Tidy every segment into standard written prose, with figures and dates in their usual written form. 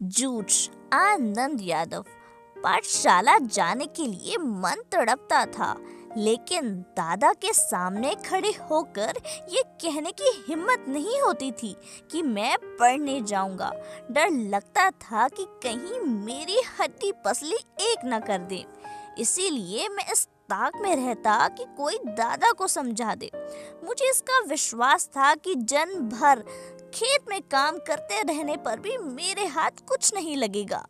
जूझ आनंद यादव। पाठशाला जाने के लिए मन तड़पता था, लेकिन दादा के सामने खड़े होकर ये कहने की हिम्मत नहीं होती थी कि मैं पढ़ने जाऊंगा। डर लगता था कि कहीं मेरी हड्डी पसली एक न कर दे। इसीलिए मैं इस ताक में रहता कि कोई दादा को समझा दे। मुझे इसका विश्वास था कि जन्म भर खेत में काम करते रहने पर भी मेरे हाथ कुछ नहीं लगेगा।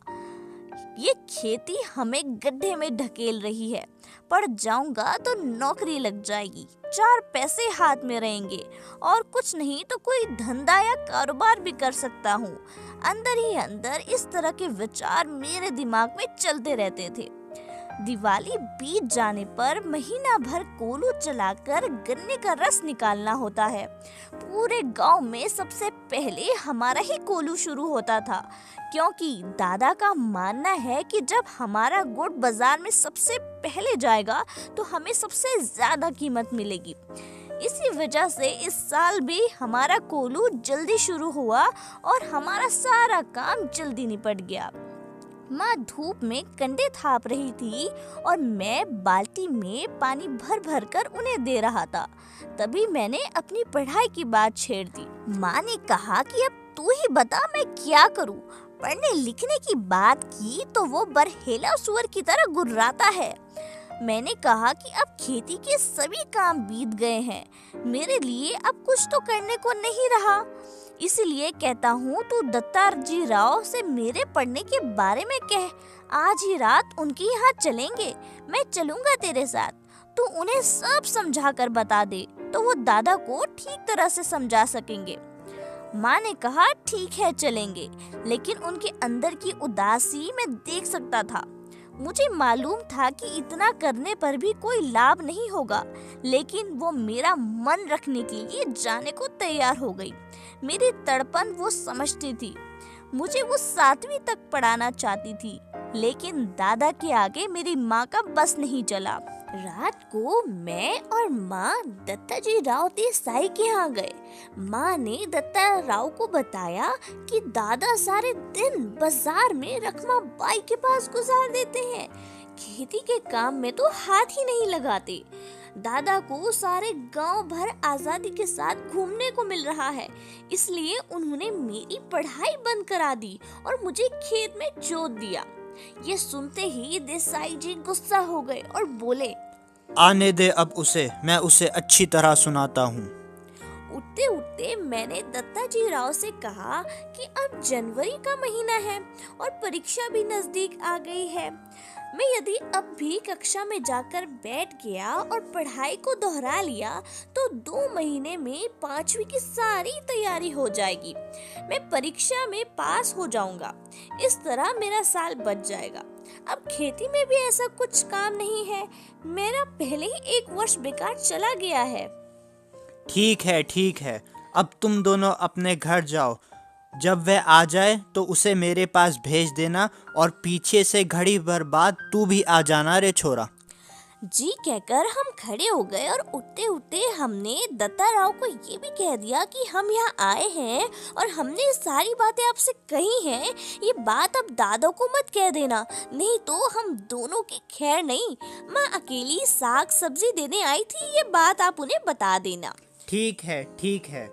ये खेती हमें गड्ढे में ढकेल रही है। पढ़ जाऊंगा तो नौकरी लग जाएगी, 4 पैसे हाथ में रहेंगे और कुछ नहीं तो कोई धंधा या कारोबार भी कर सकता हूँ। अंदर ही अंदर इस तरह के विचार मेरे दिमाग में चलते रहते थे। दिवाली बीत जाने पर महीना भर कोलू चलाकर गन्ने का रस निकालना होता है। पूरे गांव में सबसे पहले हमारा ही कोलू शुरू होता था, क्योंकि दादा का मानना है कि जब हमारा गुड़ बाजार में सबसे पहले जाएगा तो हमें सबसे ज्यादा कीमत मिलेगी। इसी वजह से इस साल भी हमारा कोलू जल्दी शुरू हुआ और हमारा सारा काम जल्दी निपट गया। माँ धूप में कंडे थाप रही थी और मैं बाल्टी में पानी भर भर कर उन्हें दे रहा था। तभी मैंने अपनी पढ़ाई की बात छेड़ दी। माँ ने कहा कि अब तू ही बता मैं क्या करूँ। पढ़ने लिखने की बात की तो वो बरहेला सुअर की तरह गुर्राता है। मैंने कहा कि अब खेती के सभी काम बीत गए हैं, मेरे लिए अब कुछ तो करने को नहीं रहा। इसलिए कहता हूँ तू दत्ताजी राव से मेरे पढ़ने के बारे में कह। आज ही रात उनके यहाँ चलेंगे, मैं चलूंगा तेरे साथ। तू उन्हें सब समझा कर बता दे तो वो दादा को ठीक तरह से समझा सकेंगे। माँ ने कहा ठीक है चलेंगे, लेकिन उनके अंदर की उदासी मैं देख सकता था। मुझे मालूम था कि इतना करने पर भी कोई लाभ नहीं होगा, लेकिन वो मेरा मन रखने के लिए जाने को तैयार हो गई। मेरी तड़पन वो समझती थी। मुझे वो 7वीं तक पढ़ाना चाहती थी, लेकिन दादा के आगे मेरी माँ का बस नहीं चला। रात को मैं और माँ दत्ताजी राव देसाई के यहाँ गए। माँ ने दत्ता राव को बताया कि दादा सारे दिन बाजार में रखमा बाई के पास गुजार देते हैं, खेती के काम में तो हाथ ही नहीं लगाते। दादा को सारे गांव भर आजादी के साथ घूमने को मिल रहा है, इसलिए उन्होंने मेरी पढ़ाई बंद करा दी और मुझे खेत में जोत दिया। ये सुनते ही देसाई जी गुस्सा हो गए और बोले, आने दे अब उसे, मैं उसे अच्छी तरह सुनाता हूँ। उठते उठते मैंने दत्ताजी राव से कहा कि अब जनवरी का महीना है और परीक्षा भी नजदीक आ गई है। मैं यदि अब भी कक्षा में जाकर बैठ गया और पढ़ाई को दोहरा लिया तो 2 महीने में 5वीं की सारी तैयारी हो जाएगी। मैं परीक्षा में पास हो जाऊंगा। इस तरह मेरा साल बच जाएगा। अब खेती में भी ऐसा कुछ काम नहीं है, मेरा पहले ही 1 वर्ष बेकार चला गया है। ठीक है, अब तुम दोनों अपने घर जाओ। जब वह आ जाए तो उसे मेरे पास भेज देना और पीछे से घड़ी भर बाद तू भी आ जाना रे छोरा। जी कहकर हम खड़े हो गए और उठते उठते हमने दत्ता राव को ये भी कह दिया कि हम यहाँ आए हैं और हमने सारी बातें आपसे कही हैं। ये बात अब दादा को मत कह देना, नहीं तो हम दोनों की खैर नहीं। माँ अकेली साग सब्जी देने आई थी, ये बात आप उन्हें बता देना। ठीक है,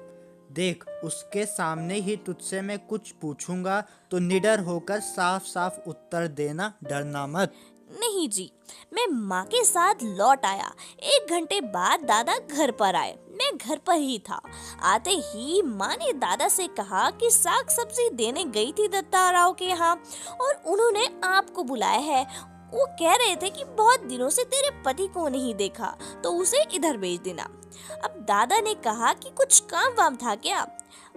देख उसके सामने ही तुझसे मैं कुछ पूछूंगा तो निडर होकर साफ साफ उत्तर देना, डरना मत। नहीं जी, मैं माँ के साथ लौट आया। 1 घंटे बाद दादा घर पर आए। मैं घर पर ही था। आते ही माँ ने दादा से कहा कि साग सब्जी देने गई थी दत्ता राव के यहाँ और उन्होंने आपको बुलाया है। वो कह रहे थे कि बहुत दिनों से तेरे पति को नहीं देखा तो उसे इधर भेज देना। अब दादा ने कहा कि कुछ काम वाम था क्या?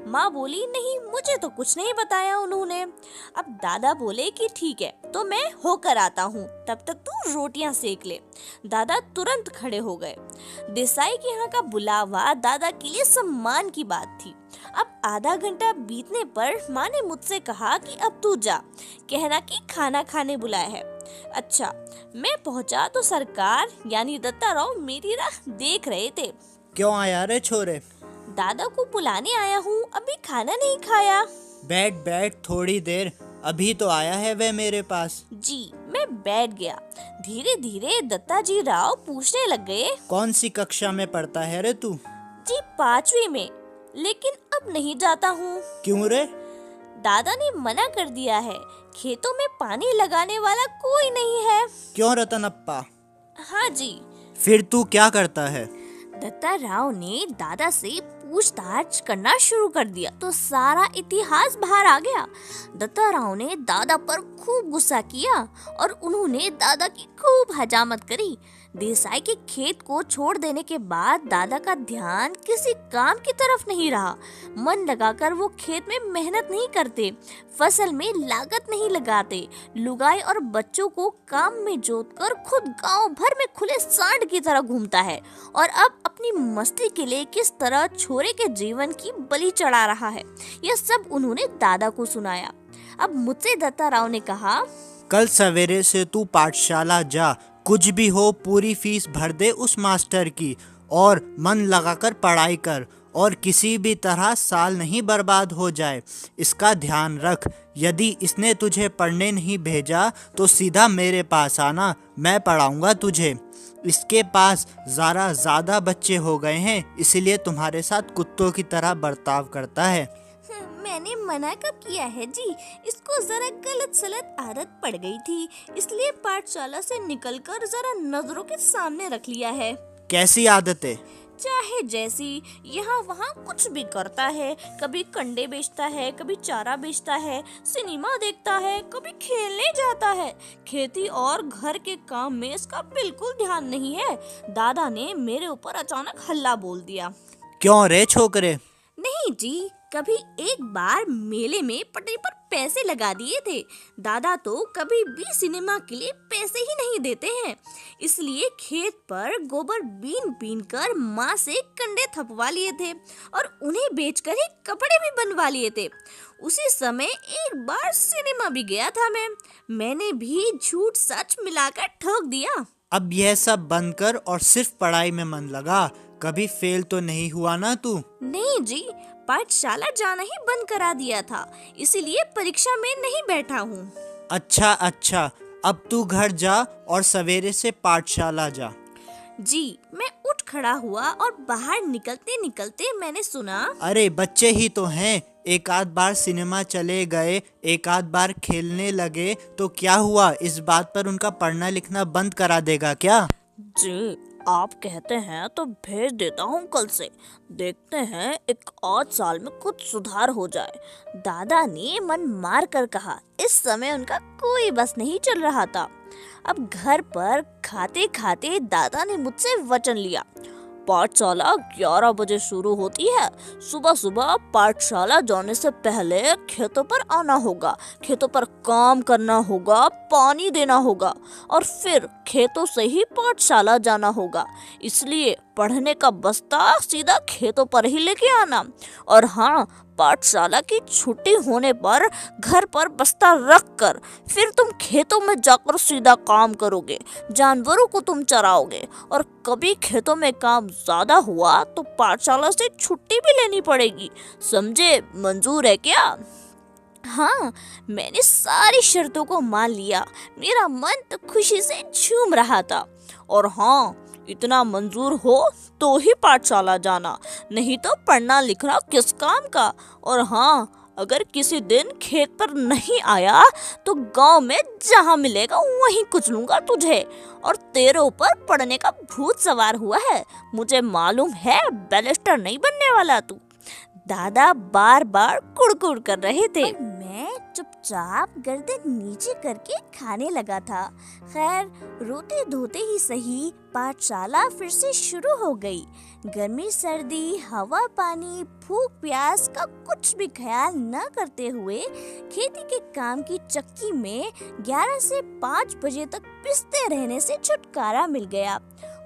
माँ बोली नहीं, मुझे तो कुछ नहीं बताया उन्होंने। अब दादा बोले कि ठीक है तो मैं होकर आता हूँ, तब तक तू रोटियां सेक ले। दादा तुरंत खड़े हो गए। देसाई के यहाँ का बुलावा दादा के लिए सम्मान की बात थी। अब आधा घंटा बीतने पर माँ ने मुझसे कहा कि अब तू जा, कहना कि खाना खाने बुलाया है। अच्छा, मैं पहुँचा तो सरकार यानी दत्ता राव मेरी राह देख रहे थे। क्यों आया रे छोरे? दादा को बुलाने आया हूँ, अभी खाना नहीं खाया। बैठ थोड़ी देर। अभी तो आया है वह मेरे पास। जी, मैं बैठ गया। धीरे धीरे दत्ताजी राव पूछने लग गए, कौन सी कक्षा में पढ़ता है रे तू? जी 5वीं में, लेकिन अब नहीं जाता हूँ। क्यों रे? दादा ने मना कर दिया है, खेतों में पानी लगाने वाला कोई नहीं है। क्यों रतनप्पा? हाँ जी। फिर तू क्या करता है? दत्ता राव ने दादा से पूछताछ करना शुरू कर दिया तो सारा इतिहास बाहर आ गया। दत्ता राव ने दादा पर खूब गुस्सा किया और उन्होंने दादा की खूब हजामत करी। देसाई के खेत को छोड़ देने के बाद दादा का ध्यान किसी काम की तरफ नहीं रहा। मन लगाकर वो खेत में मेहनत नहीं करते, फसल में लागत नहीं लगाते, लुगाई और बच्चों को काम में जोतकर खुद गांव भर में खुले सांड की तरह घूमता है और अब अपनी मस्ती के लिए किस तरह छोरे के जीवन की बलि चढ़ा रहा है। यह सब उन्होंने दादा को सुनाया। अब मुझसे दत्ता राव ने कहा, कल सवेरे से तू पाठशाला जा, कुछ भी हो पूरी फीस भर दे उस मास्टर की और मन लगाकर पढ़ाई कर और किसी भी तरह साल नहीं बर्बाद हो जाए, इसका ध्यान रख। यदि इसने तुझे पढ़ने नहीं भेजा तो सीधा मेरे पास आना, मैं पढ़ाऊंगा तुझे। इसके पास ज़रा ज़्यादा बच्चे हो गए हैं, इसलिए तुम्हारे साथ कुत्तों की तरह बर्ताव करता है। मैंने मना कब किया है जी, इसको जरा गलत सलत आदत पड़ गई थी, इसलिए पाठशाला से निकलकर जरा नजरों के सामने रख लिया है। कैसी आदतें? चाहे जैसी, यहाँ वहाँ कुछ भी करता है। कभी कंडे बेचता है, कभी चारा बेचता है, सिनेमा देखता है, कभी खेलने जाता है। खेती और घर के काम में इसका बिल्कुल ध्यान नहीं है। दादा ने मेरे ऊपर अचानक हल्ला बोल दिया। क्यों रे छोकरे? नहीं जी, कभी एक बार मेले में पटरी पर पैसे लगा दिए थे। दादा तो कभी भी सिनेमा के लिए पैसे ही नहीं देते हैं, इसलिए खेत पर गोबर बीन बीन कर माँ से कंडे थपवा लिए थे और उन्हें बेचकर ही कपड़े भी बनवा लिए थे। उसी समय एक बार सिनेमा भी गया था मैंने भी झूठ सच मिलाकर ठोक दिया। अब यह सब बंद कर और सिर्फ पढ़ाई में मन लगा। कभी फेल तो नहीं हुआ ना तू? नहीं जी, पाठशाला जाना ही बंद करा दिया था, इसीलिए परीक्षा में नहीं बैठा हूँ। अच्छा, अब तू घर जा और सवेरे से पाठशाला जा। जी, मैं उठ खड़ा हुआ और बाहर निकलते निकलते मैंने सुना, अरे बच्चे ही तो हैं, एक आध बार सिनेमा चले गए, एक आध बार खेलने लगे तो क्या हुआ? इस बात पर उनका पढ़ना लिखना बंद करा देगा क्या? जी, आप कहते हैं तो भेज देता हूँ कल से। देखते हैं एक आध साल में कुछ सुधार हो जाए। दादा ने मन मार कर कहा। इस समय उनका कोई बस नहीं चल रहा था। अब घर पर खाते खाते दादा ने मुझसे वचन लिया, पाठशाला 11 बजे शुरू होती है। सुबह सुबह पाठशाला जाने से पहले खेतों पर आना होगा, खेतों पर काम करना होगा, पानी देना होगा और फिर खेतों से ही पाठशाला जाना होगा। इसलिए पढ़ने का बस्ता सीधा खेतों पर ही लेके आना। और हाँ, पाठशाला की छुट्टी होने पर घर पर बस्ता रख कर फिर तुम खेतों में जाकर सीधा काम करोगे, जानवरों को तुम चराओगे और कभी खेतों में काम ज्यादा हुआ तो पाठशाला से छुट्टी भी लेनी पड़ेगी। समझे? मंजूर है क्या? हाँ, मैंने सारी शर्तों को मान लिया। मेरा मन तो खुशी से झूम रहा था। और हाँ, इतना मंजूर हो तो ही पाठशाला जाना, नहीं तो पढ़ना लिखना किस काम का। और हाँ, अगर किसी दिन खेत पर नहीं आया तो गांव में जहाँ मिलेगा वहीं कुचलूंगा तुझे। और तेरे ऊपर पढ़ने का भूत सवार हुआ है, मुझे मालूम है बैरिस्टर नहीं बनने वाला तू। दादा बार बार कुड़कुड़ कर रहे थे। मैं चुपचाप गर्दन नीचे करके खाने लगा था। खैर, रोते धोते ही सही पाठशाला फिर से शुरू हो गई। गर्मी सर्दी, हवा पानी, भूख प्यास का कुछ भी ख्याल न करते हुए खेती के काम की चक्की में 11 से 5 बजे तक पिसते रहने से छुटकारा मिल गया।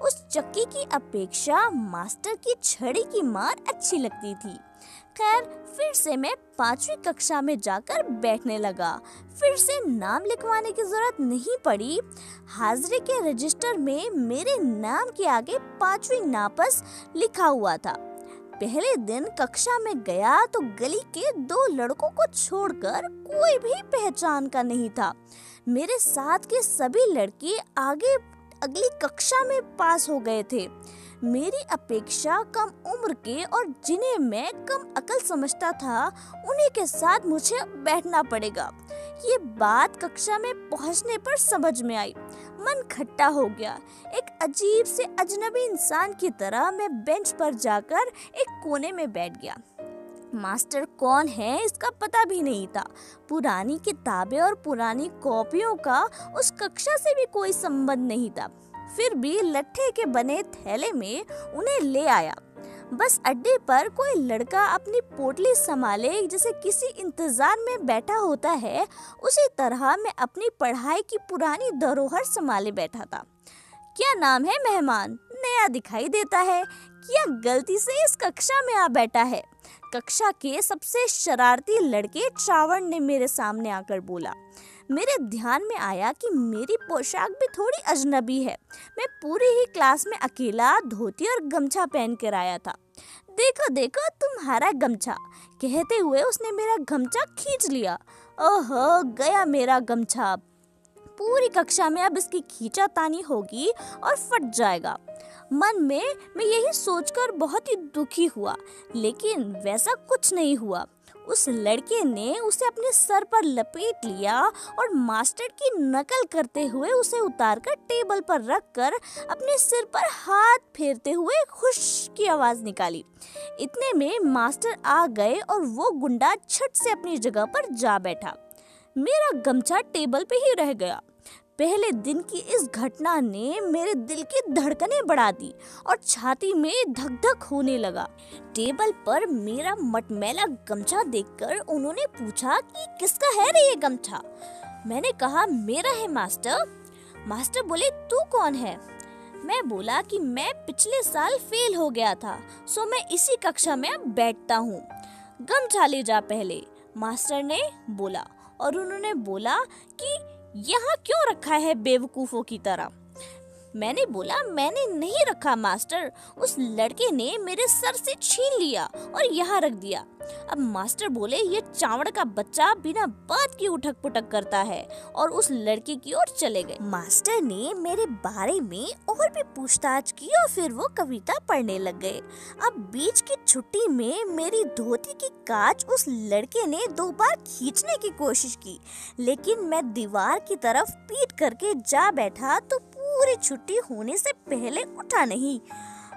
उस चक्की की अपेक्षा मास्टर की छड़ी की मार अच्छी लगती थी। खैर, फिर से मैं 5वीं कक्षा में जाकर बैठने लगा। फिर से नाम लिखवाने की जरूरत नहीं पड़ी। हाजिरी के रजिस्टर में मेरे नाम के आगे 5वीं नापस लिखा हुआ था। पहले दिन कक्षा में गया तो गली के 2 लड़कों को छोड़कर कोई भी पहचान का नहीं था। मेरे साथ के सभी लड़के आगे अगली कक्षा में पास हो गए थे। मेरी अपेक्षा कम उम्र के और जिन्हें मैं कम अकल समझता था, उन्हीं के साथ मुझे बैठना पड़ेगा। ये बात कक्षा में पहुंचने पर समझ में आई। मन खट्टा हो गया। एक अजीब से अजनबी इंसान की तरह मैं बेंच पर जाकर एक कोने में बैठ गया। मास्टर कौन है इसका पता भी नहीं था। पुरानी किताबें और पुरानी कॉपियों का उस कक्षा से भी कोई संबंध नहीं था। फिर भी लट्ठे के बने थैले में उन्हें ले आया। बस अड्डे पर कोई लड़का अपनी पोटली संभाले जैसे किसी इंतजार में बैठा होता है, उसी तरह मैं अपनी पढ़ाई की पुरानी धरोहर संभाले बैठा था। क्या नाम है मेहमान? नया दिखाई देता है। क्या गलती से इस कक्षा में आ बैठा है? कक्षा के सबसे शरारती लड़के श्रावण ने मेरे सामने आकर बोला। मेरे ध्यान में आया कि मेरी पोशाक भी थोड़ी अजनबी है। मैं पूरी ही क्लास में अकेला धोती और गमछा पहन कर आया था। देखो देखो तुम्हारा गमछा, कहते हुए उसने मेरा गमछा खींच लिया। ओहो, गया मेरा गमछा। पूरी कक्षा में अब इसकी खींचातानी होगी और फट जाएगा। मन में मैं यही सोचकर बहुत ही दुखी हुआ, लेकिन वैसा कुछ नहीं हुआ। उस लड़के ने उसे अपने सर पर लपेट लिया और मास्टर की नकल करते हुए उसे उतारकर टेबल पर रखकर अपने सिर पर हाथ फेरते हुए खुश की आवाज निकाली। इतने में मास्टर आ गए और वो गुंडा झट से अपनी जगह पर जा बैठा। मेरा गमछा टेबल पे ही रह गया। पहले दिन की इस घटना ने मेरे दिल की धड़कनें बढ़ा दी और छाती में धक धक होने लगा। टेबल पर मेरा मटमैला गमछा देखकर उन्होंने पूछा कि किसका है रे ये गमछा? मैंने कहा मेरा है मास्टर। मास्टर बोले तू कौन है? मैं बोला कि मैं पिछले साल फेल हो गया था, सो मैं इसी कक्षा में अब बैठता हूँ। गमछा ले जा पहले, मास्टर ने बोला। और उन्होंने बोला कि यहाँ क्यों रखा है बेवकूफों की तरह? मैंने बोला मैंने नहीं रखा मास्टर, उस लड़के ने मेरे सर से छीन लिया और यहाँ रख दिया। अब मास्टर बोले ये चावड़ का बच्चा बिना बात की उठक पुठक करता है और उस लड़के की ओर चले गए। मास्टर ने मेरे बारे में और भी पूछताछ की और फिर वो कविता पढ़ने लग गए। अब बीच की छुट्टी में मेरी धोती की काज उस लड़के ने 2 बार खींचने की कोशिश की, लेकिन मैं दीवार की तरफ पीठ करके जा बैठा तो पूरी छुट्टी होने से पहले उठा नहीं।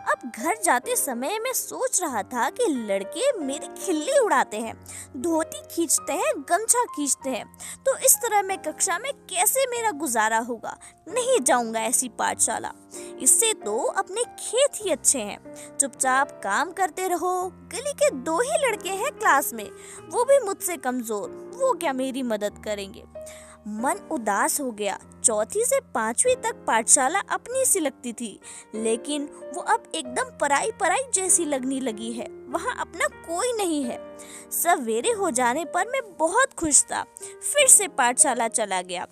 अब घर जाते समय मैं सोच रहा था कि लड़के मेरी खिल्ली उड़ाते हैं, धोती खींचते हैं, गमछा खींचते हैं, तो इस तरह मैं कक्षा में कैसे मेरा गुजारा होगा? नहीं जाऊंगा ऐसी पाठशाला। इससे तो अपने खेत ही अच्छे हैं। चुपचाप काम करते रहो। गली के 2 ही लड़के हैं क्लास में, वो भी मुझसे कमजोर, वो क्या मेरी मदद करेंगे? मन उदास हो गया। 4वीं से 5वीं तक पाठशाला अपनी सी लगती थी, लेकिन वो अब एकदम पराई पराई जैसी लगने लगी है। वहाँ अपना कोई नहीं है। सवेरे हो जाने पर मैं बहुत खुश था। फिर से पाठशाला चला गया।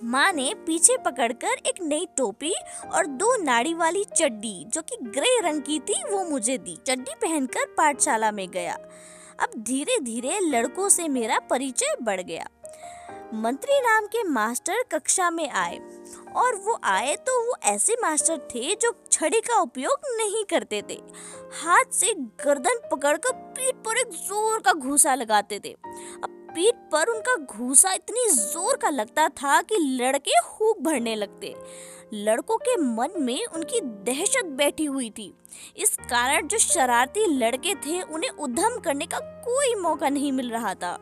माँ ने पीछे पकड़कर एक नई टोपी और 2 नाड़ी वाली चड्डी जो कि ग्रे रंग की थी वो मुझे दी। चड्डी पहनकर पाठशाला में गया। अब धीरे धीरे लड़कों से मेरा परिचय बढ़ गया। मंत्री नाम के मास्टर कक्षा में आए और वो आए तो वो ऐसे मास्टर थे जो छड़ी का उपयोग नहीं करते थे। हाथ से गर्दन पकड़कर पीठ पर एक जोर का घूंसा लगाते थे। अब पीठ पर उनका घूंसा इतनी जोर का लगता था कि लड़के हूक भरने लगते। लड़कों के मन में उनकी दहशत बैठी हुई थी। इस कारण जो शरारती लड़के थे उन्हें उद्यम करने का कोई मौका नहीं मिल रहा था।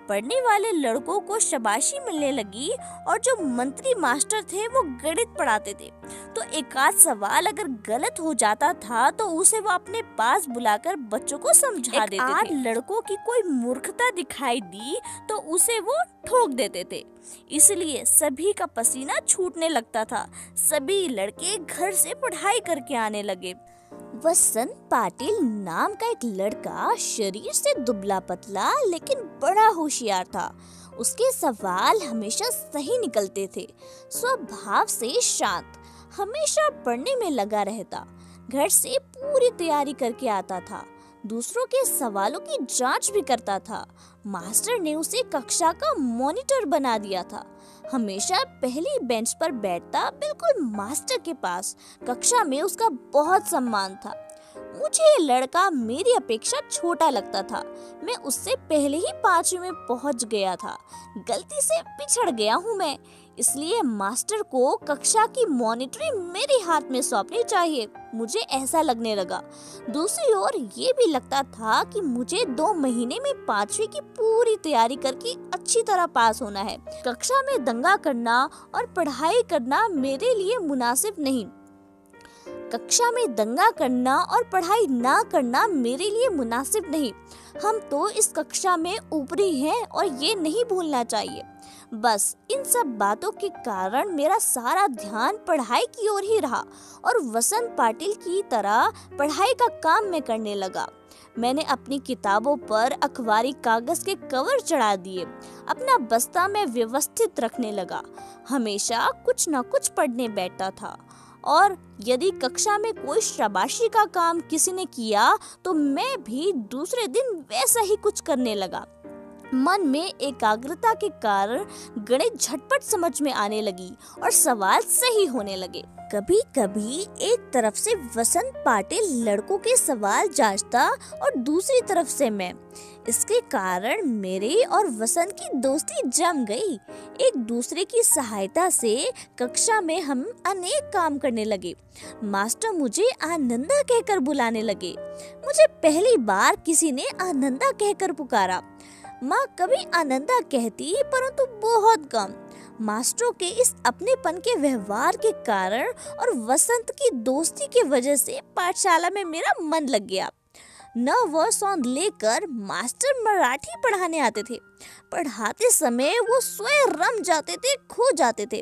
पढ़ने वाले लड़कों को शाबाशी मिलने लगी और जो मंत्री मास्टर थे वो गणित पढ़ाते थे, तो एक आध सवाल अगर गलत हो जाता था तो उसे वो अपने पास बुलाकर बच्चों को समझा देते थे। एक आध लड़कों की कोई मूर्खता दिखाई दी तो उसे वो ठोक देते थे। इसलिए सभी का पसीना छूटने लगता था। सभी लड़के घर से पढ़ाई करके आने लगे। वसंत पाटिल नाम का एक लड़का शरीर से दुबला पतला लेकिन बड़ा होशियार था। उसके सवाल हमेशा सही निकलते थे। स्वभाव से शांत, हमेशा पढ़ने में लगा रहता। घर से पूरी तैयारी करके आता था। दूसरों के सवालों की जांच भी करता था। मास्टर ने उसे कक्षा का मॉनिटर बना दिया था। हमेशा पहली बेंच पर बैठता, बिल्कुल मास्टर के पास। कक्षा में उसका बहुत सम्मान था। मुझे ये लड़का मेरी अपेक्षा छोटा लगता था। मैं उससे पहले ही 5वीं में पहुंच गया था। गलती से पिछड़ गया हूँ मैं, इसलिए मास्टर को कक्षा की मॉनिटरिंग मेरे हाथ में सौंपनी चाहिए, मुझे ऐसा लगने लगा। दूसरी ओर ये भी लगता था कि मुझे 2 महीने में 5वीं की पूरी तैयारी करके अच्छी तरह पास होना है। कक्षा में दंगा करना और पढ़ाई करना मेरे लिए मुनासिब नहीं। कक्षा में दंगा करना और पढ़ाई ना करना मेरे लिए मुनासिब नहीं। हम तो इस कक्षा में ऊपरी हैं और ये नहीं भूलना चाहिए। बस इन सब बातों के कारण मेरा सारा ध्यान पढ़ाई की ओर ही रहा और वसंत पाटिल की तरह पढ़ाई का काम मैं करने लगा। मैंने अपनी किताबों पर अखबारी कागज के कवर चढ़ा दिए। अपना बस्ता में व्यवस्थित रखने लगा। हमेशा कुछ न कुछ पढ़ने बैठता था और यदि कक्षा में कोई शाबाशी का काम किसी ने किया तो मैं भी दूसरे दिन वैसा ही कुछ करने लगा। मन में एकाग्रता के कारण गणित झटपट समझ में आने लगी और सवाल सही होने लगे। कभी कभी एक तरफ से वसंत पाटिल लड़कों के सवाल जांचता और दूसरी तरफ से मैं। इसके कारण मेरे और वसंत की दोस्ती जम गई। एक दूसरे की सहायता से कक्षा में हम अनेक काम करने लगे। मास्टर मुझे आनंदा कहकर बुलाने लगे। मुझे पहली बार किसी ने आनंदा कहकर पुकारा। माँ कभी आनंदा कहती, परंतु बहुत कम। मास्टरों के इस अपनेपन के व्यवहार के कारण और वसंत की दोस्ती की वजह से पाठशाला में मेरा मन लग गया। न व सौंद लेकर मास्टर मराठी पढ़ाने आते थे। पढ़ाते समय वो स्वयं रम जाते थे, खो जाते थे।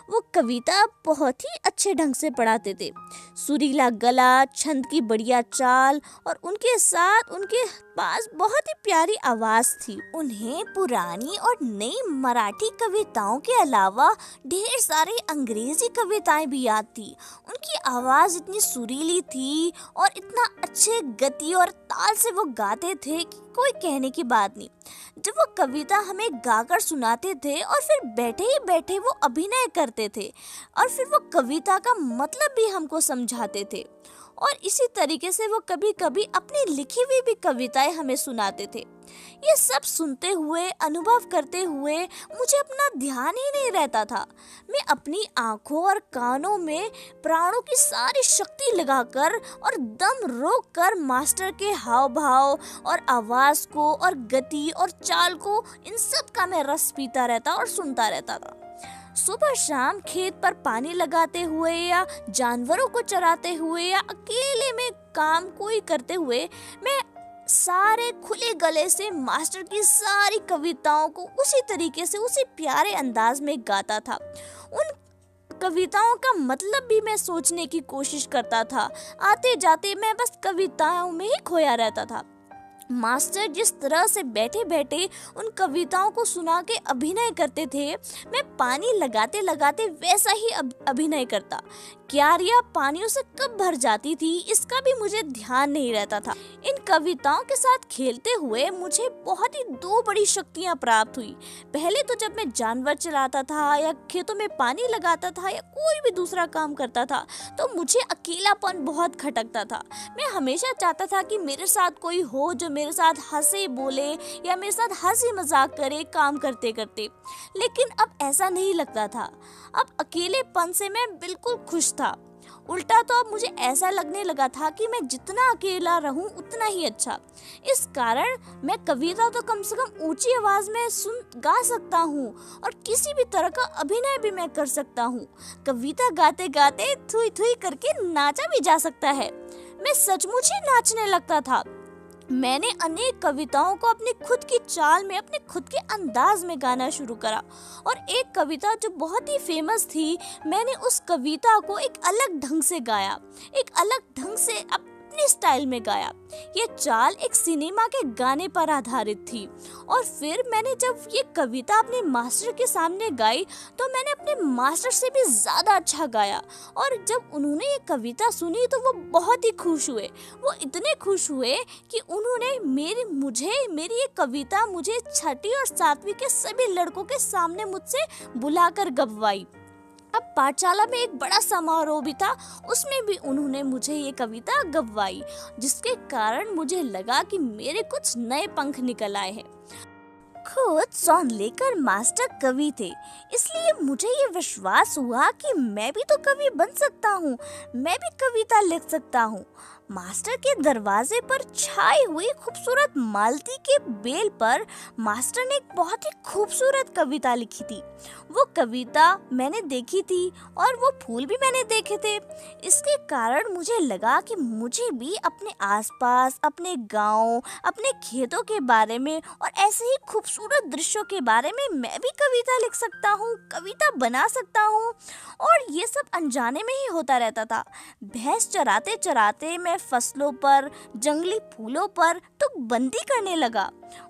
वो कविता बहुत ही अच्छे ढंग से पढ़ाते थे। सुरीला गला, छंद की बढ़िया चाल और उनके साथ उनके पास बहुत ही प्यारी आवाज थी। उन्हें पुरानी और नई मराठी कविताओं के अलावा ढेर सारी अंग्रेजी कविताएं भी याद थी। उनकी आवाज इतनी सुरीली थी और इतना अच्छे गति और ताल से वो गाते थे कि कोई कहने की बात नहीं। जब वो कविता हमें गाकर सुनाते थे और फिर बैठे ही बैठे वो अभिनय करते थे और फिर वो कविता का मतलब भी हमको समझाते थे और इसी तरीके से वो कभी कभी अपनी लिखी हुई भी कविताएं हमें सुनाते थे। ये सब सुनते हुए, अनुभव करते हुए मुझे अपना ध्यान ही नहीं रहता था। मैं अपनी आंखों और कानों में प्राणों की सारी शक्ति लगाकर और दम रोक कर मास्टर के हाव भाव और आवाज को और गति और चाल को, इन सब का मैं रस पीता रहता और सुनता रहता था। सुबह शाम खेत पर पानी लगाते हुए या जानवरों को चराते हुए या अकेले में काम कोई करते हुए मैं सारे खुले गले से मास्टर की सारी कविताओं को उसी तरीके से, उसी प्यारे अंदाज में गाता था। उन कविताओं का मतलब भी मैं सोचने की कोशिश करता था। आते जाते मैं बस कविताओं में ही खोया रहता था। मास्टर जिस तरह से बैठे बैठे उन कविताओं को सुना के अभिनय करते थे, मैं पानी लगाते लगाते वैसा ही अभिनय करता। क्यारियां पानियों से कब भर जाती थी इसका भी मुझे ध्यान नहीं रहता था। इन कविताओं के साथ खेलते हुए मुझे बहुत ही 2 बड़ी शक्तियां प्राप्त हुई। पहले तो जब मैं जानवर चलाता था या खेतों में पानी लगाता था या कोई भी दूसरा काम करता था तो मुझे अकेलापन बहुत खटकता था। मैं हमेशा चाहता था कि मेरे साथ कोई हो जो मेरे साथ हंसे बोले या मेरे साथ हंसी मजाक करे काम करते करते, लेकिन अब ऐसा नहीं लगता था। अब अकेलेपन से मैं बिल्कुल खुश था। उल्टा तो अब मुझे ऐसा लगने लगा था कि मैं जितना अकेला रहूं उतना ही अच्छा। इस कारण मैं कविता तो कम से कम ऊंची आवाज में गा सकता हूँ और किसी भी तरह का अभिनय भी मैं कर सकता हूँ। कविता गाते गाते थुई थुई करके नाचा भी जा सकता है। मैं सचमुच ही नाचने लगता था। मैंने अनेक कविताओं को अपनी खुद की चाल में, अपने खुद के अंदाज में गाना शुरू करा और एक कविता जो बहुत ही फेमस थी, मैंने उस कविता को एक अलग ढंग से गाया, एक अलग ढंग से अपनी अपनी स्टाइल में गाया। ये चाल एक सिनेमा के गाने पर आधारित थी। और फिर मैंने जब ये कविता अपने मास्टर के सामने गाई तो मैंने अपने मास्टर से भी ज़्यादा अच्छा गाया। और जब उन्होंने ये कविता सुनी तो वो बहुत ही खुश हुए। वो इतने खुश हुए कि उन्होंने मेरी ये कविता मुझे 6वीं और 7वीं के सभी लड़कों के सामने मुझसे बुलाकर गवाई। अब पाठशाला में एक बड़ा समारोह भी था, उसमें भी उन्होंने मुझे ये कविता गवाई, जिसके कारण मुझे लगा कि मेरे कुछ नए पंख निकल आए हैं। खुद सौंदलेकर मास्टर कवि थे, इसलिए मुझे ये विश्वास हुआ कि मैं भी तो कवि बन सकता हूँ, मैं भी कविता लिख सकता हूँ। मास्टर के दरवाजे पर छाई हुई खूबसूरत मालती के बेल पर मास्टर ने एक बहुत ही खूबसूरत कविता लिखी थी। वो कविता मैंने देखी थी और वो फूल भी मैंने देखे थे। इसके कारण मुझे लगा कि मुझे भी अपने आसपास, अपने गांव, अपने खेतों के बारे में और ऐसे ही खूबसूरत दृश्यों के बारे में मैं भी कविता लिख सकता हूँ, कविता बना सकता हूँ। और ये सब अनजाने में ही होता रहता था। भैंस चराते चराते मैं फसलों पर, जंगली फूलों पर तुकबंदी करने लगा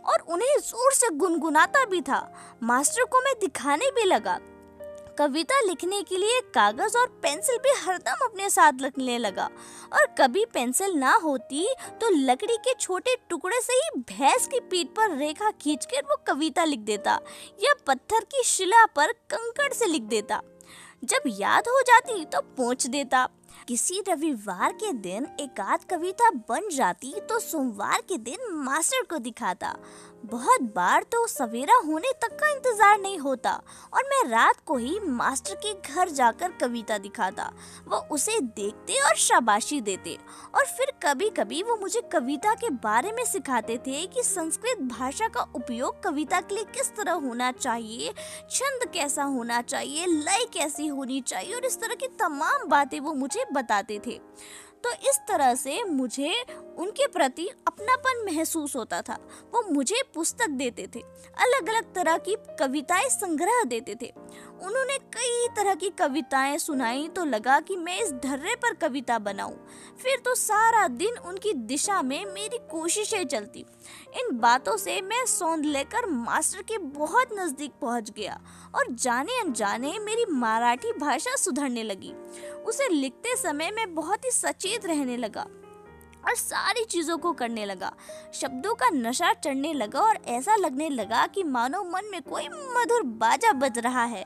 और उन्हें जोर से गुनगुनाता भी था। मास्टर को मैं दिखाने भी लगा। कविता लिखने के लिए कागज और पेंसिल भी हरदम अपने साथ रखने लगा। और कभी पेंसिल ना होती तो लकड़ी के छोटे टुकड़े से ही भैंस की पीठ पर रेखा खींचकर वो कविता लिख देता या पत्थर की शिला पर कंकड़ से लिख देता। जब याद हो जाती तो पोंछ देता। किसी रविवार के दिन एक आध कविता बन जाती तो सोमवार के दिन मास्टर को दिखाता। बहुत बार तो सवेरा होने तक का इंतजार नहीं होता और मैं रात को ही मास्टर के घर जाकर कविता दिखाता। वो उसे देखते और शाबाशी देते। और फिर कभी कभी वो मुझे कविता के बारे में सिखाते थे कि संस्कृत भाषा का उपयोग कविता के लिए किस तरह होना चाहिए, छंद कैसा होना चाहिए, लय कैसी होनी चाहिए और इस तरह की तमाम बातें वो मुझे बताते थे। तो इस तरह से मुझे उनके प्रति अपनापन महसूस होता था। वो मुझे पुस्तक देते थे, अलग अलग तरह की कविताएं संग्रह देते थे। उन्होंने कई तरह की कविताएं सुनाई तो लगा कि मैं इस ढर्रे पर कविता बनाऊं। फिर तो सारा दिन उनकी दिशा में मेरी कोशिशें चलती। इन बातों से मैं सौंदलेकर मास्टर के बहुत नजदीक पहुंच गया और जाने अनजाने मेरी मराठी भाषा सुधरने लगी। उसे लिखते समय मैं बहुत ही सचेत रहने लगा और सारी चीजों को करने लगा। शब्दों का नशा चढ़ने लगा और ऐसा लगने लगा कि मानो मन में कोई मधुर बाजा बज रहा है।